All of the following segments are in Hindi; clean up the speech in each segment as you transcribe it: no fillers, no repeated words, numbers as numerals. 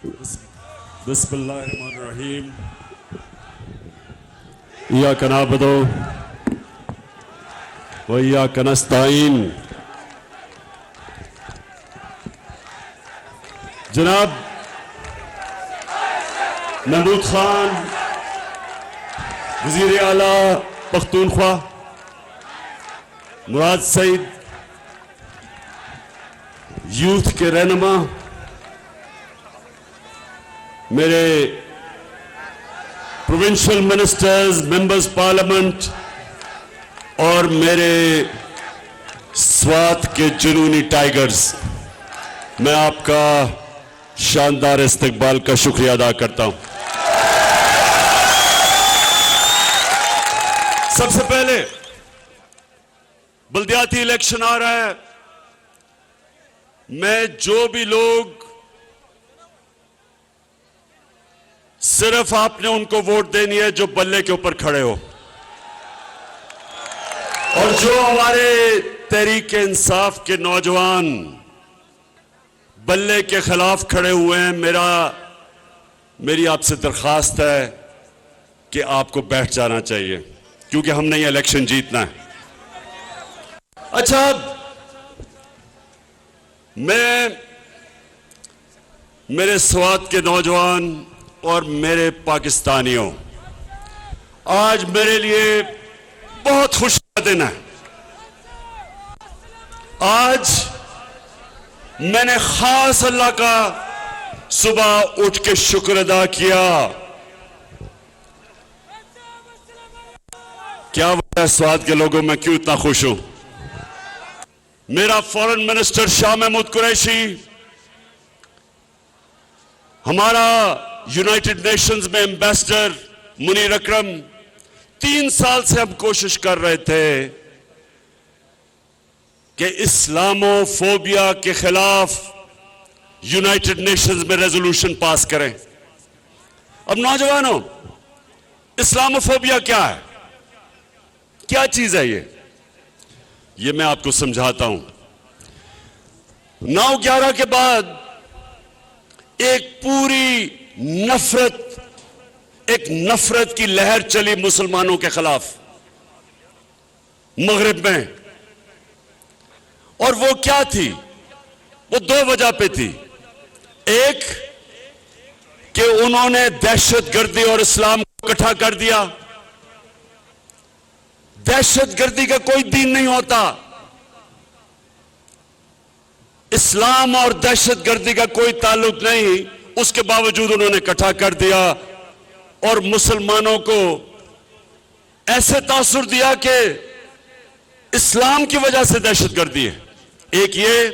बिस्मिल्लाहिर्रहमानिर्रहीम। इय्याका नअबुदु व इय्याका नस्तईन। जनाब महमूद खान वज़ीर आला पख्तूनख्वा, मुराद सईद यूथ के रहनुमा, मेरे प्रोविंशियल मिनिस्टर्स, मेंबर्स पार्लियामेंट और मेरे स्वात के जुनूनी टाइगर्स, मैं आपका शानदार इस्तकबाल का शुक्रिया अदा करता हूं। सबसे पहले बल्दियाती इलेक्शन आ रहा है। मैं जो भी लोग सिर्फ आपने उनको वोट देनी है जो बल्ले के ऊपर खड़े हो, और जो हमारे तहरीक इंसाफ के नौजवान बल्ले के खिलाफ खड़े हुए हैं, मेरी आपसे दरखास्त है कि आपको बैठ जाना चाहिए, क्योंकि हमने ये इलेक्शन जीतना है। अच्छा, मैं मेरे स्वात के नौजवान और मेरे पाकिस्तानियों, आज मेरे लिए बहुत खुशी का दिन है। आज मैंने खास अल्लाह का सुबह उठ के शुक्र अदा किया। क्या वजह है स्वात के लोगों, मैं क्यों इतना खुश हूं? मेरा फॉरेन मिनिस्टर शाह महमूद कुरैशी, हमारा यूनाइटेड नेशंस में एम्बेसडर मुनीर अकरम, 3 साल से हम कोशिश कर रहे थे कि इस्लामोफोबिया के खिलाफ यूनाइटेड नेशंस में रेजोल्यूशन पास करें। अब नौजवानों, इस्लामोफोबिया क्या है, क्या चीज है ये मैं आपको समझाता हूं। 9/11 के बाद एक पूरी नफरत की लहर चली मुसलमानों के खिलाफ मगरिब में, और वो क्या थी? वो 2 वजह पे थी। एक कि उन्होंने दहशतगर्दी और इस्लाम को इकट्ठा कर दिया। दहशतगर्दी का कोई दीन नहीं होता, इस्लाम और दहशतगर्दी का कोई ताल्लुक नहीं, उसके बावजूद उन्होंने इकट्ठा कर दिया और मुसलमानों को ऐसे तासुर दिया कि इस्लाम की वजह से दहशतगर्दी है। एक ये,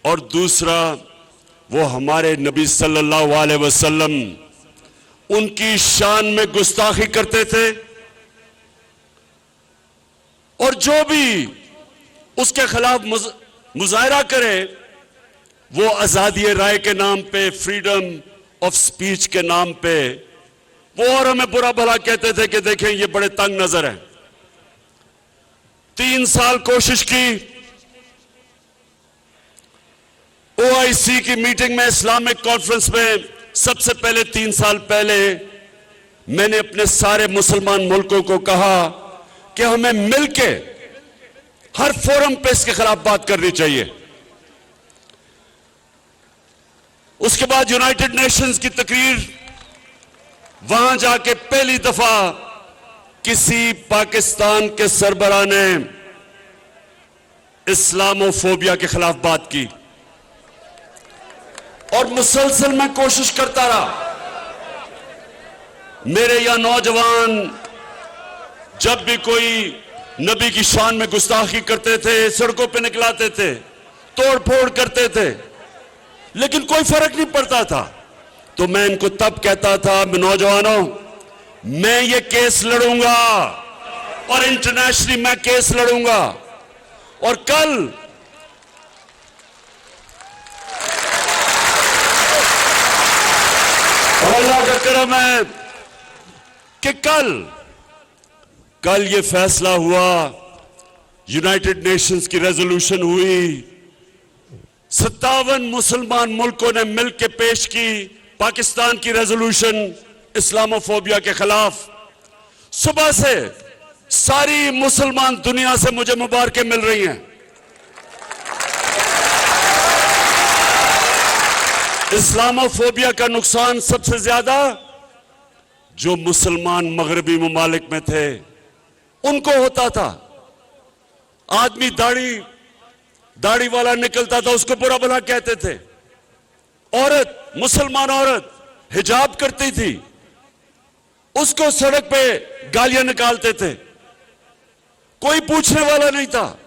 और दूसरा वो हमारे नबी सल्लल्लाहु अलैहि वसल्लम, उनकी शान में गुस्ताखी करते थे, और जो भी उसके खिलाफ मुजाहरा करे वो आजादी राय के नाम पे, फ्रीडम ऑफ स्पीच के नाम पे, वो और हमें बुरा भला कहते थे कि देखें ये बड़े तंग नजर हैं। 3 साल कोशिश की, ओआईसी की मीटिंग में, इस्लामिक कॉन्फ्रेंस में, सबसे पहले 3 साल पहले मैंने अपने सारे मुसलमान मुल्कों को कहा कि हमें मिलके हर फोरम पे इसके खिलाफ बात करनी चाहिए। उसके बाद यूनाइटेड नेशंस की तकरीर, वहां जाके पहली दफा किसी पाकिस्तान के सरबराह ने इस्लामोफोबिया के खिलाफ बात की, और मुसलसल मैं कोशिश करता रहा। मेरे यहां नौजवान जब भी कोई नबी की शान में गुस्ताखी करते थे, सड़कों पे निकलाते थे, तोड़ फोड़ करते थे, लेकिन कोई फर्क नहीं पड़ता था। तो मैं इनको तब कहता था, नौजवानों, मैं ये केस लड़ूंगा और इंटरनेशनली मैं केस लड़ूंगा, और कल अल्लाह का करम है कि कल ये फैसला हुआ, यूनाइटेड नेशंस की रेजोल्यूशन हुई 57 मुसलमान मुल्कों ने मिलकर पेश की पाकिस्तान की रेजोल्यूशन इस्लामोफोबिया के खिलाफ। सुबह से सारी मुसलमान दुनिया से मुझे मुबारकें मिल रही हैं। इस्लामोफोबिया का नुकसान सबसे ज्यादा जो मुसलमान मगरबी ममालिक में थे उनको होता था। आदमी दाढ़ी वाला निकलता था, उसको बुरा भला कहते थे। औरत, मुसलमान औरत हिजाब करती थी, उसको सड़क पे गालियां निकालते थे, कोई पूछने वाला नहीं था।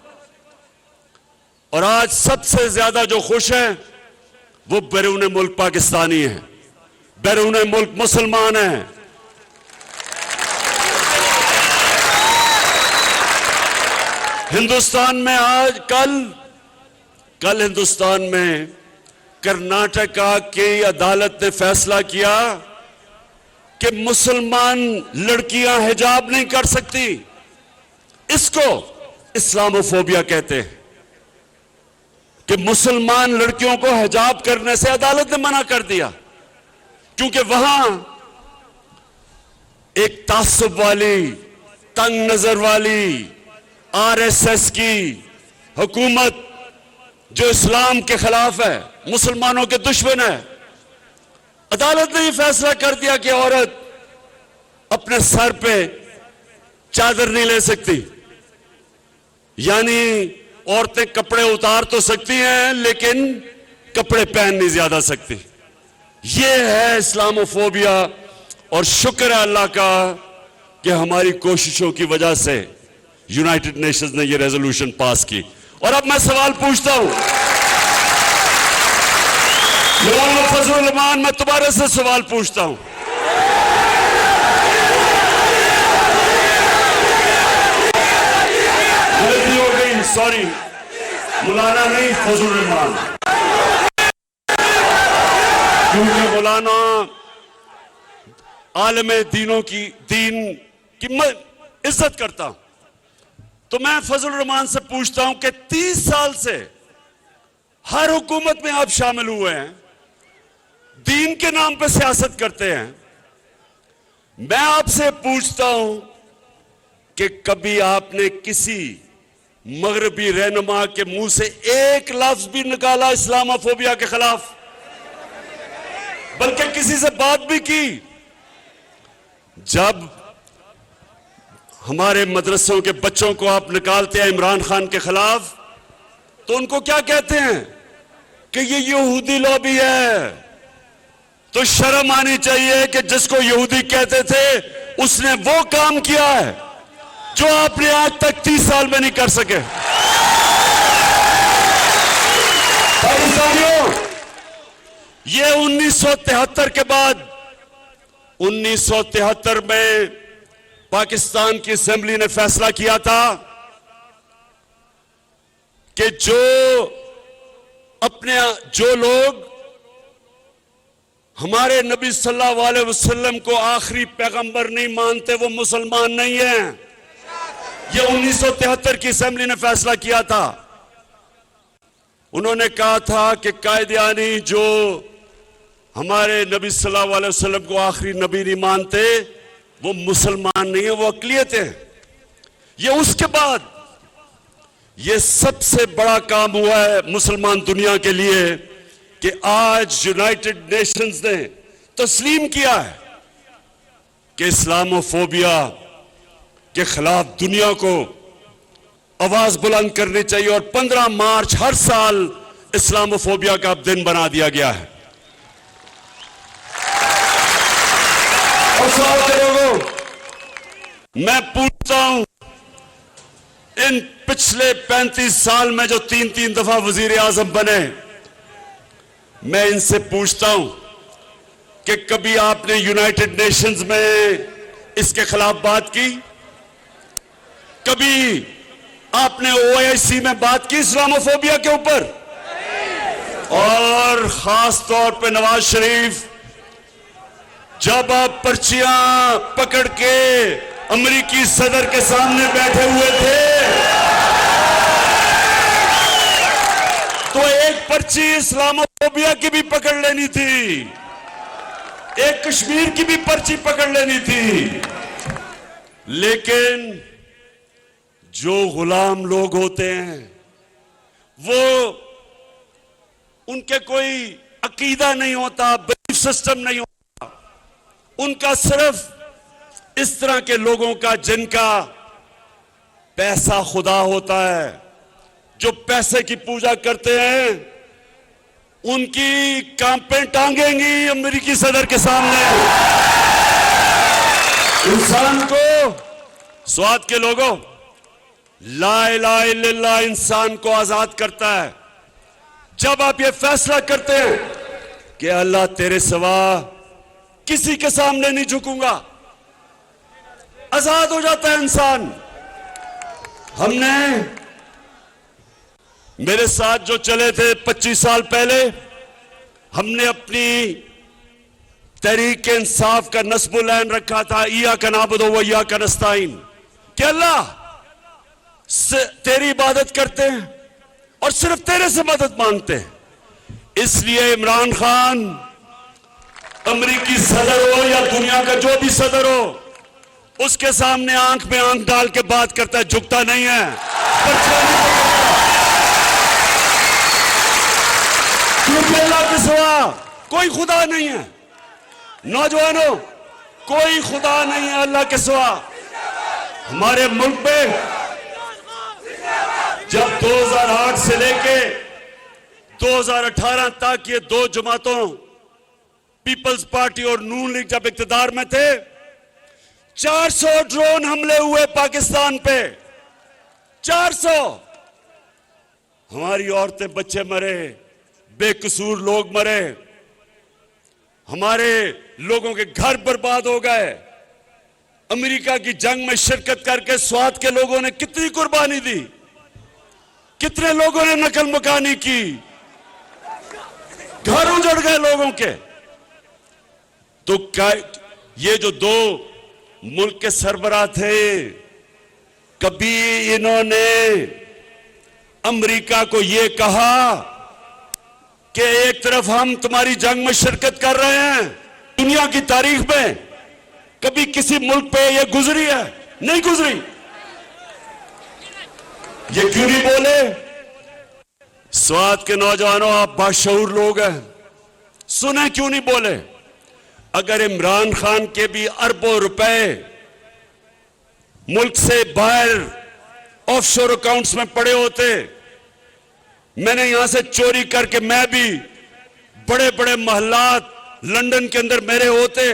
और आज सबसे ज्यादा जो खुश हैं वो बैरून मुल्क पाकिस्तानी हैं, बैरून मुल्क मुसलमान हैं। हिंदुस्तान में आज कल हिंदुस्तान में कर्नाटका की अदालत ने फैसला किया कि मुसलमान लड़कियां हिजाब नहीं कर सकती। इसको इस्लामोफोबिया कहते हैं कि मुसलमान लड़कियों को हिजाब करने से अदालत ने मना कर दिया, क्योंकि वहां एक तासुब वाली, तंग नजर वाली आरएसएस की हुकूमत जो इस्लाम के खिलाफ है, मुसलमानों के दुश्मन है, अदालत ने यह फैसला कर दिया कि औरत अपने सर पे चादर नहीं ले सकती। यानी औरतें कपड़े उतार तो सकती हैं लेकिन कपड़े पहन नहीं ज्यादा सकती। यह है इस्लामोफोबिया। और शुक्र है अल्लाह का कि हमारी कोशिशों की वजह से यूनाइटेड नेशंस ने यह रेजोल्यूशन पास की। और अब मैं सवाल पूछता हूं, मौलाना फजलुर रहमान, मैं तुम्हारे से सवाल पूछता हूं, गलती हो गई, सॉरी, मौलाना नहीं फजलुर रहमान, क्योंकि मौलाना आलमे दीन की मैं इज्जत करता हूं। तो मैं फजलुर रहमान से पूछता हूं कि 30 साल से हर हुकूमत में आप शामिल हुए हैं, दीन के नाम पर सियासत करते हैं। मैं आपसे पूछता हूं कि कभी आपने किसी मगरबी रहनुमा के मुंह से एक लफ्ज भी निकाला इस्लामोफोबिया के खिलाफ, बल्कि किसी से बात भी की? जब हमारे मदरसों के बच्चों को आप निकालते हैं इमरान खान के खिलाफ, तो उनको क्या कहते हैं कि ये यहूदी लॉबी है। तो शर्म आनी चाहिए कि जिसको यहूदी कहते थे उसने वो काम किया है जो आपने आज तक 30 साल में नहीं कर सके। पाकिस्तानियों, ये 1973 के बाद 1973 में पाकिस्तान की असेंबली ने फैसला किया था कि जो लोग हमारे नबी सल्लल्लाहु अलैहि वसल्लम को आखिरी पैगंबर नहीं मानते वो मुसलमान नहीं हैं। ये 1973 की असेंबली ने फैसला किया था। उन्होंने कहा था कि कायदियानी जो हमारे नबी सल्लल्लाहु अलैहि वसल्लम को आखिरी नबी नहीं मानते वो मुसलमान नहीं है, वो अक़लियत है। ये उसके बाद ये सबसे बड़ा काम हुआ है मुसलमान दुनिया के लिए कि आज यूनाइटेड नेशंस ने तस्लीम किया है कि इस्लामोफोबिया के खिलाफ दुनिया को आवाज बुलंद करनी चाहिए। और 15 मार्च हर साल इस्लामोफोबिया का दिन बना दिया गया है। और लोगों, मैं पूछता हूं, इन पिछले 35 साल में जो 3-3 दफा वजीर आजम बने, मैं इनसे पूछता हूं कि कभी आपने यूनाइटेड नेशंस में इसके खिलाफ बात की? कभी आपने ओआईसी में बात की इस्लामोफोबिया के ऊपर? और खास तौर पे नवाज शरीफ, जब आप पर्चियां पकड़ के अमेरिकी सदर के सामने बैठे हुए थे तो एक पर्ची इस्लामोफोबिया की भी पकड़ लेनी थी, एक कश्मीर की भी पर्ची पकड़ लेनी थी। लेकिन जो गुलाम लोग होते हैं वो, उनके कोई अकीदा नहीं होता, बिलीफ सिस्टम नहीं होता, उनका सिर्फ इस तरह के लोगों का जिनका पैसा खुदा होता है, जो पैसे की पूजा करते हैं, उनकी कांपें टांगेंगी अमेरिकी सदर के सामने। इंसान को, स्वाद के लोगों, ला इलाहा इल्लल्लाह इंसान को आजाद करता है। जब आप ये फैसला करते हैं कि अल्लाह तेरे सिवा किसी के सामने नहीं झुकूंगा, आजाद हो जाता है इंसान। हमने, मेरे साथ जो चले थे 25 साल पहले, हमने अपनी तहरीक इंसाफ का नस्बुल ऐन रखा था, इय्याका नअबुदु व इय्याका नस्तईन, कि अल्लाह तेरी इबादत करते हैं और सिर्फ तेरे से मदद मांगते हैं। इसलिए इमरान खान अमेरिकी सदर हो या दुनिया का जो भी सदर हो, उसके सामने आंख में आंख डाल के बात करता है, झुकता नहीं है। क्योंकि अल्लाह के सिवा कोई खुदा नहीं है। नौजवानों, कोई खुदा नहीं है अल्लाह के सिवा। हमारे मुल्क में जब 2008 से लेके 2018 तक ये दो जमातों, पीपल्स पार्टी और नून लीग जब इक्तदार में थे, 400 ड्रोन हमले हुए पाकिस्तान पे, 400। हमारी औरतें बच्चे मरे, बेकसूर लोग मरे, हमारे लोगों के घर बर्बाद हो गए। अमेरिका की जंग में शिरकत करके स्वात के लोगों ने कितनी कुर्बानी दी, कितने लोगों ने नकल मकानी की, घर उजड़ गए लोगों के। तो क्या ये जो दो मुल्क के सरबराह थे, कभी इन्होंने अमेरिका को ये कहा कि एक तरफ हम तुम्हारी जंग में शिरकत कर रहे हैं? दुनिया की तारीख में कभी किसी मुल्क पे ये गुजरी है? नहीं गुजरी। ये क्यों नहीं बोले? स्वात के नौजवानों, आप बाशऊर लोग हैं, सुने क्यों नहीं बोले? अगर इमरान खान के भी अरबों रुपए मुल्क से बाहर ऑफशोर अकाउंट्स में पड़े होते, मैंने यहां से चोरी करके मैं भी बड़े बड़े महलात लंदन के अंदर मेरे होते,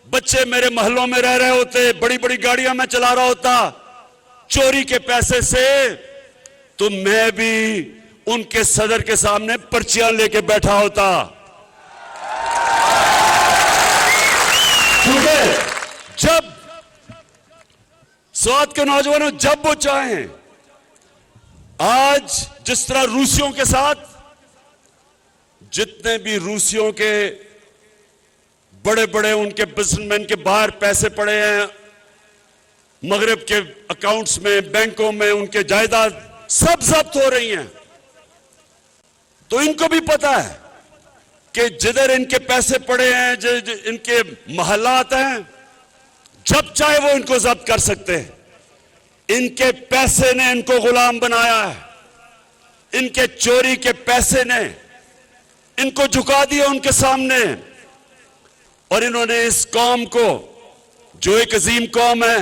बच्चे मेरे महलों में रह रहे होते, बड़ी बड़ी गाड़ियां मैं चला रहा होता चोरी के पैसे से, तो मैं भी उनके सदर के सामने पर्चियां लेके बैठा होता। क्योंकि जब स्वात के नौजवानों, जब वो चाहें, आज जिस तरह रूसियों के साथ, जितने भी रूसियों के बड़े बड़े उनके बिजनेसमैन के बाहर पैसे पड़े हैं, मगरिब के अकाउंट्स में, बैंकों में, उनके जायदाद सब जब्त हो रही हैं, तो इनको भी पता है कि जिधर इनके पैसे पड़े हैं, इनके महलात हैं, जब चाहे वो इनको जब्त कर सकते हैं। इनके पैसे ने इनको गुलाम बनाया है, इनके चोरी के पैसे ने इनको झुका दिया उनके सामने, और इन्होंने इस कौम को, जो एक अजीम कौम है,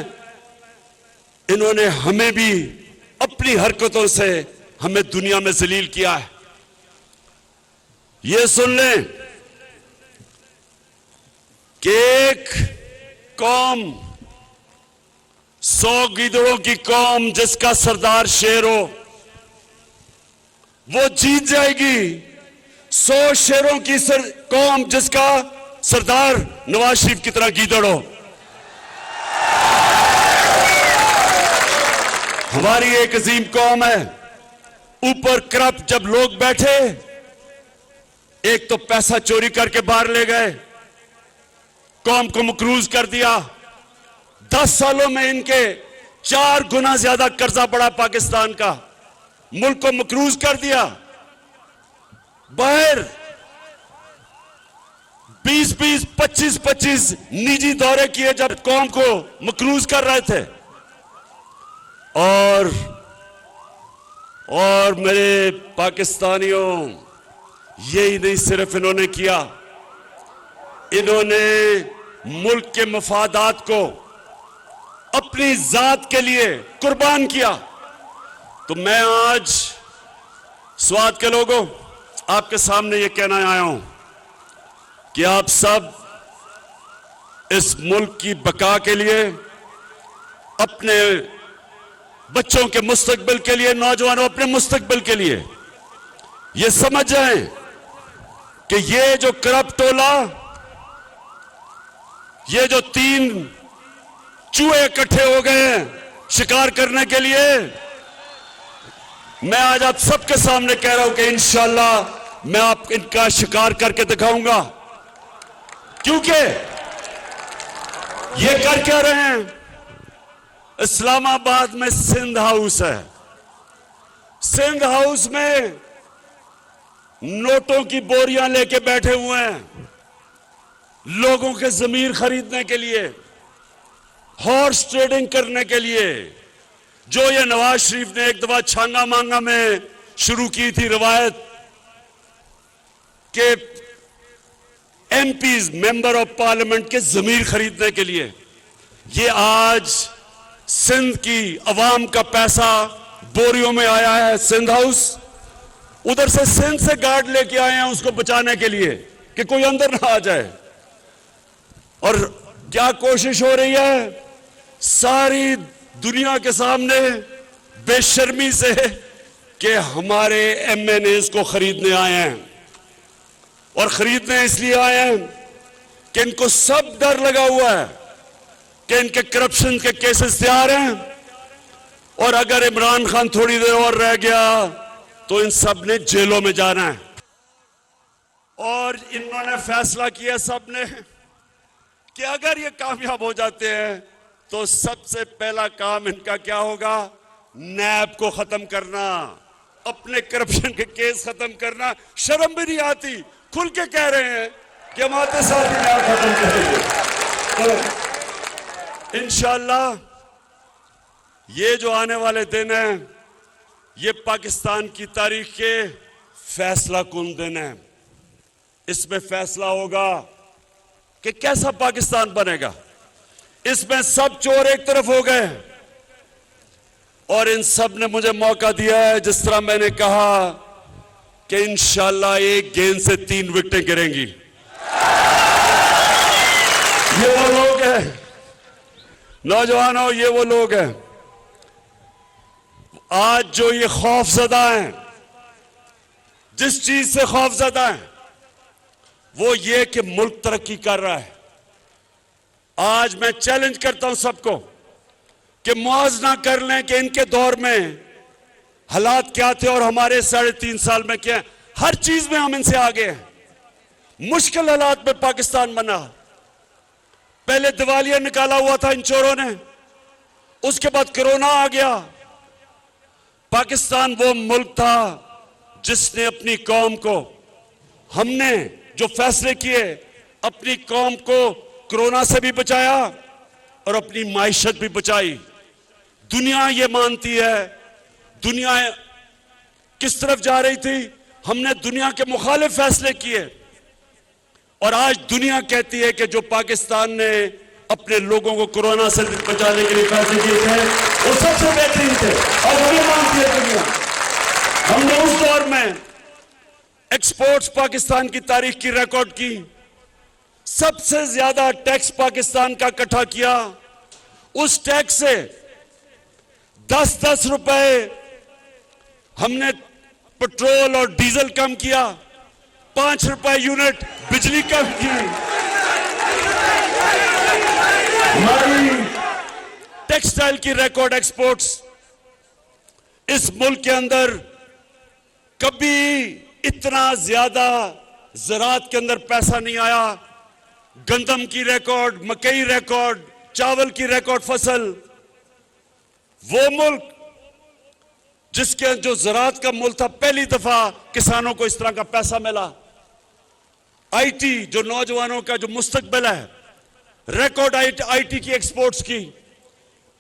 इन्होंने हमें भी अपनी हरकतों से हमें दुनिया में जलील किया है। ये सुन लें कि एक कौम, 100 गीदड़ों की कौम जिसका सरदार शेर हो, वो जीत जाएगी। 100 शेरों की कौम जिसका सरदार नवाज शरीफ की तरह गीदड़ हो। हमारी एक अजीम कौम है, ऊपर करप्ट जब लोग बैठे, एक तो पैसा चोरी करके बाहर ले गए, कौम को मकरूज कर दिया। 10 सालों में इनके 4 गुना ज्यादा कर्जा बढ़ा पाकिस्तान का, मुल्क को मकरूज कर दिया। बाहर 20-20, 25-25 निजी दौरे किए जब कौम को मकरूज कर रहे थे। और मेरे पाकिस्तानियों, यही नहीं सिर्फ इन्होंने किया, इन्होंने मुल्क के मफादात को अपनी जात के लिए कुर्बान किया। तो मैं आज स्वात के लोगों आपके सामने ये कहना आया हूं कि आप सब इस मुल्क की बका के लिए, अपने बच्चों के मुस्तकबिल के लिए, नौजवानों अपने मुस्तकबिल के लिए ये समझ जाएं कि ये जो करप्ट टोला, ये जो 3 चूहे इकट्ठे हो गए हैं शिकार करने के लिए, मैं आज आप सबके सामने कह रहा हूं कि इंशाअल्लाह मैं आप इनका शिकार करके दिखाऊंगा। क्योंकि ये कर क्या रहे हैं? इस्लामाबाद में सिंध हाउस है। सिंध हाउस में नोटों की बोरियां लेके बैठे हुए हैं लोगों के जमीर खरीदने के लिए, हॉर्स ट्रेडिंग करने के लिए, जो ये नवाज शरीफ ने एक दफा छांगा मांगा में शुरू की थी रवायत के एमपीज, मेंबर ऑफ पार्लियामेंट के जमीर खरीदने के लिए। ये आज सिंध की अवाम का पैसा बोरियों में आया है सिंध हाउस। उधर से सिंध से गार्ड लेके आए हैं उसको बचाने के लिए कि कोई अंदर ना आ जाए। और क्या कोशिश हो रही है? सारी दुनिया के सामने बेशर्मी से कि हमारे एमएनएस को खरीदने आए हैं। और खरीदने इसलिए आए हैं कि इनको सब डर लगा हुआ है कि इनके करप्शन के केसेस तैयार हैं और अगर इमरान खान थोड़ी देर और रह गया तो इन सब ने जेलों में जाना है। और इन्होंने फैसला किया सब ने कि अगर ये कामयाब हो जाते हैं तो सबसे पहला काम इनका क्या होगा? नैब को खत्म करना, अपने करप्शन के केस खत्म करना। शर्म भी नहीं आती, खुल के कह रहे हैं कि हम आते साथ ही नैब खत्म करेंगे। तो इंशाअल्लाह ये जो आने वाले दिन हैं ये पाकिस्तान की तारीख के फैसला कुन दिन है। इसमें फैसला होगा कि कैसा पाकिस्तान बनेगा। इसमें सब चोर एक तरफ हो गए और इन सब ने मुझे मौका दिया है, जिस तरह मैंने कहा कि इंशाअल्लाह एक गेंद से 3 विकेटें गिरेंगी। ये वो लोग हैं नौजवानों, ये वो लोग हैं आज जो ये खौफजदा हैं, जिस चीज से खौफजदा हैं वो ये कि मुल्क तरक्की कर रहा है। आज मैं चैलेंज करता हूं सबको कि मुआवजा कर लें कि इनके दौर में हालात क्या थे और हमारे 3.5 साल में क्या है। हर चीज में हम इनसे आगे हैं। मुश्किल हालात में पाकिस्तान बना। पहले दिवालिया निकाला हुआ था इन चोरों ने, उसके बाद कोरोना आ गया। पाकिस्तान वो मुल्क था जिसने अपनी कौम को, हमने जो फैसले किए, अपनी कौम को कोरोना से भी बचाया और अपनी माइशत भी बचाई। दुनिया ये मानती है, दुनिया किस तरफ जा रही थी, हमने दुनिया के मुखालिफ फैसले किए और आज दुनिया कहती है कि जो पाकिस्तान ने अपने लोगों को कोरोना से बचाने के लिए फैसले किए थे वो सबसे बेहतरीन थे और ये मानती है दुनिया। हमने उस दौर में एक्सपोर्ट्स पाकिस्तान की तारीख की रिकॉर्ड की, सबसे ज्यादा टैक्स पाकिस्तान का इकट्ठा किया। उस टैक्स से 10-10 रुपए हमने पेट्रोल और डीजल कम किया, 5 रुपए यूनिट बिजली कम की। हमारी टेक्सटाइल की रिकॉर्ड एक्सपोर्ट्स, इस मुल्क के अंदर कभी इतना ज्यादा ज़राअत के अंदर पैसा नहीं आया। गंदम की रिकॉर्ड, मकई रिकॉर्ड, चावल की रिकॉर्ड फसल। वो मुल्क जिसके जो ज़राअत का मुल्क था, पहली दफा किसानों को इस तरह का पैसा मिला। आईटी जो नौजवानों का जो मुस्तकबिल है, रिकॉर्ड आईटी की एक्सपोर्ट्स की।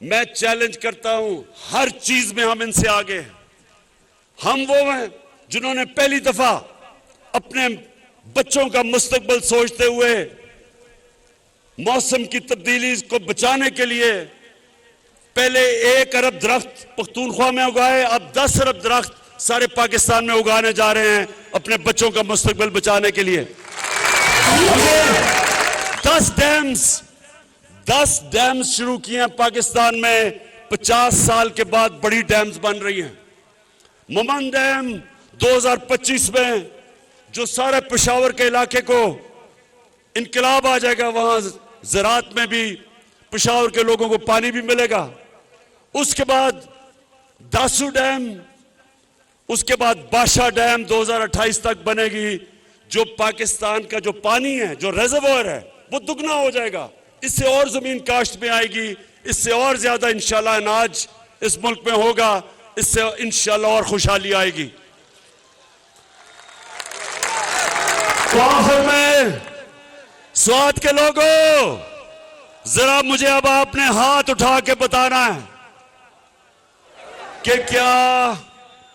मैं चैलेंज करता हूं, हर चीज में हम इनसे आगे हैं। हम वो हैं जिन्होंने पहली दफा अपने बच्चों का मुस्तकबिल सोचते हुए मौसम की तब्दीली को बचाने के लिए पहले 1 अरब दरख्त पख्तूनख्वा में उगाए, अब 10 अरब दरख्त सारे पाकिस्तान में उगाने जा रहे हैं अपने बच्चों का मुस्तकबिल बचाने के लिए। 10 डैम्स शुरू किए हैं पाकिस्तान में। 50 साल के बाद बड़ी डैम्स बन रही हैं। ममन डैम 2025 में जो सारे पेशावर के इलाके को इनकलाब आ जाएगा, वहां ज़राअत में भी पेशावर के लोगों को पानी भी मिलेगा। उसके बाद दासू डैम, उसके बाद बादशाह डैम 2028 तक बनेगी। जो पाकिस्तान का जो पानी है, जो रिजर्वोयर है, वो दुगना हो जाएगा। इससे और जमीन काश्त में आएगी, इससे और ज्यादा इंशाल्लाह अनाज इस मुल्क में होगा, इससे इंशाल्लाह और खुशहाली आएगी। तो आखिर में स्वाद के लोगों, जरा मुझे अब आपने हाथ उठा के बताना है कि क्या,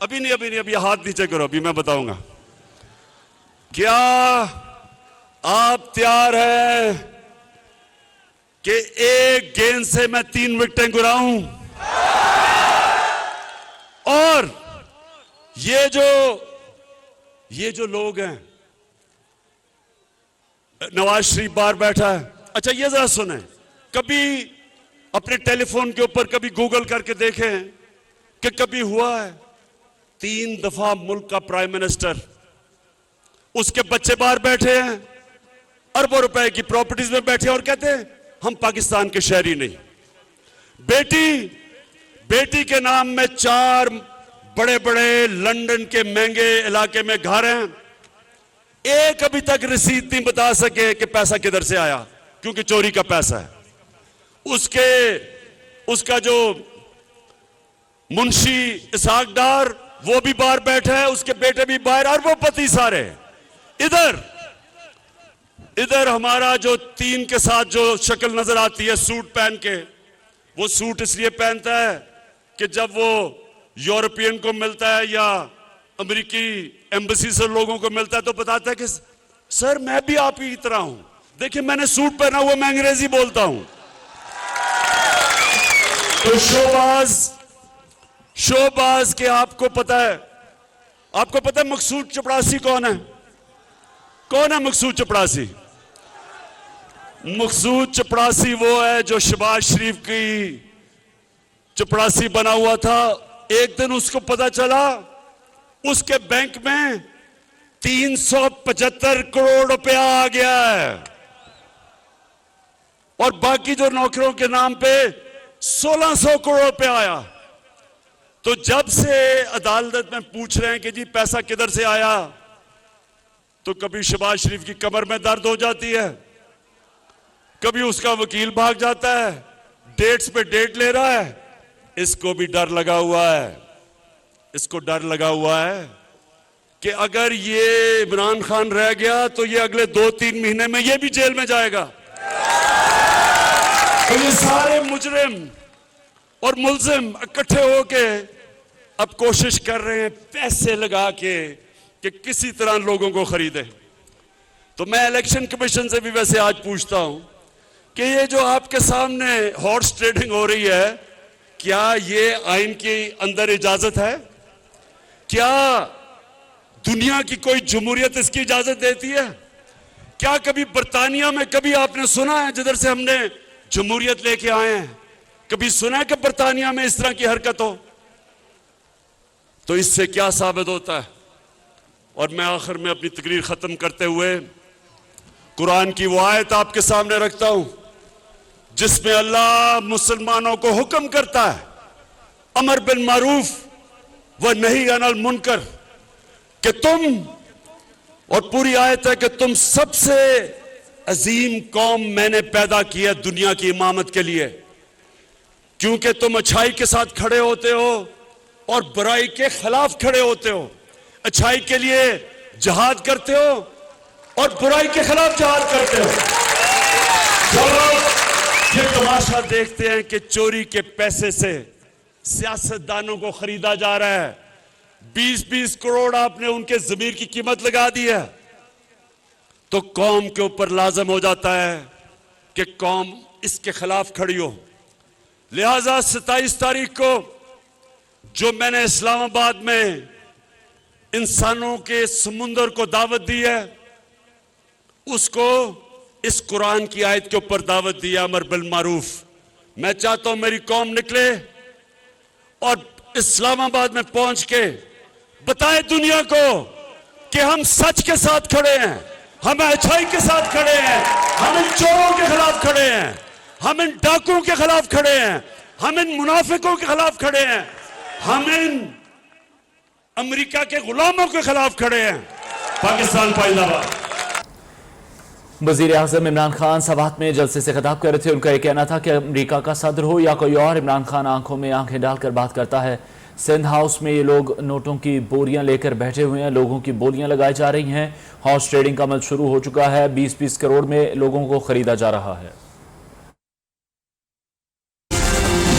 अभी हाथ नीचे करो, अभी मैं बताऊंगा। क्या आप तैयार हैं कि एक गेंद से मैं 3 विकेटें गिराऊं? और ये जो लोग हैं, नवाज शरीफ बाहर बैठा है। अच्छा, ये जरा सुने, कभी अपने टेलीफोन के ऊपर कभी गूगल करके देखें कि कभी हुआ है 3 दफा मुल्क का प्राइम मिनिस्टर, उसके बच्चे बाहर बैठे हैं, अरबों रुपए की प्रॉपर्टीज में बैठे और कहते हैं हम पाकिस्तान के शहरी नहीं। बेटी के नाम में 4 बड़े बड़े लंदन के महंगे इलाके में घर हैं। एक अभी तक रसीद नहीं बता सके कि पैसा किधर से आया, क्योंकि चोरी का पैसा है। उसका जो मुंशी इसहाक डार, वो भी बाहर बैठा है, उसके बेटे भी बाहर, अरबोपति सारे। इधर हमारा जो 3 के साथ जो शक्ल नजर आती है सूट पहन के, वो सूट इसलिए पहनता है कि जब वो यूरोपियन को मिलता है या अमेरिकी एम्बेसी से लोगों को मिलता है तो बताता है कि सर मैं भी आप ही की तरह हूं, देखिए मैंने सूट पहना हुआ, मैं अंग्रेजी बोलता हूं। तो शोबाज के आपको पता है मकसूद चपड़ासी कौन है? मकसूद चपड़ासी? मकसूद चपड़ासी वो है जो शहबाज शरीफ की चपड़ासी बना हुआ था। एक दिन उसको पता चला उसके बैंक में 375 करोड़ रुपया आ गया है और बाकी जो नौकरों के नाम पे 1600 करोड़ रुपया आया। तो जब से अदालत में पूछ रहे हैं कि जी पैसा किधर से आया, तो कभी शहबाज शरीफ की कमर में दर्द हो जाती है, कभी उसका वकील भाग जाता है, डेट्स पे डेट ले रहा है। इसको भी डर लगा हुआ है कि अगर ये इमरान खान रह गया तो ये अगले 2-3 महीने में ये भी जेल में जाएगा। तो ये सारे मुजरिम और मुल्जिम इकट्ठे होके अब कोशिश कर रहे हैं पैसे लगा के कि किसी तरह लोगों को खरीदे। तो मैं इलेक्शन कमीशन से भी वैसे आज पूछता हूं कि ये जो आपके सामने हॉर्स ट्रेडिंग हो रही है, क्या ये आइन के अंदर इजाजत है? क्या दुनिया की कोई जमहूरियत इसकी इजाजत देती है? क्या कभी बर्तानिया में कभी आपने सुना है, जिधर से हमने जमहूरियत लेके आए हैं, कभी सुना है कि बर्तानिया में इस तरह की हरकत हो? तो इससे क्या साबित होता है? और मैं आखिर में अपनी तकरीर खत्म करते हुए कुरान की वो आयत आपके सामने रखता हूं जिसमें अल्लाह मुसलमानों को हुक्म करता है अमर बिन मारूफ व नही अनिल मुनकर कि तुम, और पूरी आयत है कि तुम सबसे अजीम कौम मैंने पैदा की है दुनिया की इमामत के लिए, क्योंकि तुम अच्छाई के साथ खड़े होते हो, और बुराई के खिलाफ खड़े होते हो, अच्छाई के लिए जिहाद करते हो और बुराई के खिलाफ जिहाद करते हो। जब ये तमाशा देखते हैं कि चोरी के पैसे से सियासतदानों को खरीदा जा रहा है, 20-20 करोड़ आपने उनके जमीर की कीमत लगा दी है, तो कौम के ऊपर लाजम हो जाता है कि कौम इसके खिलाफ खड़ी हो। लिहाजा 27 तारीख को जो मैंने इस्लामाबाद में इंसानों के समुंदर को दावत दी है, उसको इस कुरान की आयत के ऊपर दावत दी है, अमर बिल मारूफ। मैं चाहता हूं मेरी कौम निकले और इस्लामाबाद में पहुंच के बताए दुनिया को कि हम सच के साथ खड़े हैं, हम अच्छाई के साथ खड़े हैं, हम इन चोरों के खिलाफ खड़े हैं, हम इन डाकुओं के खिलाफ खड़े हैं, हम इन मुनाफिकों के खिलाफ खड़े हैं, हम इन अमेरिका के गुलामों के खिलाफ खड़े हैं। पाकिस्तान जिंदाबाद। वज़ीर आज़म इमरान खान सबात में जलसे से खिताब कर रहे थे। उनका यह कहना था कि अमेरिका का सदर हो या कोई और, इमरान खान आंखों में आंखें डालकर बात करता है। सिंध हाउस में ये लोग नोटों की बोरियां लेकर बैठे हुए हैं, लोगों की बोलियां लगाई जा रही हैं। हॉर्स ट्रेडिंग का अमल शुरू हो चुका है, 20-20 करोड़ में लोगों को खरीदा जा रहा है।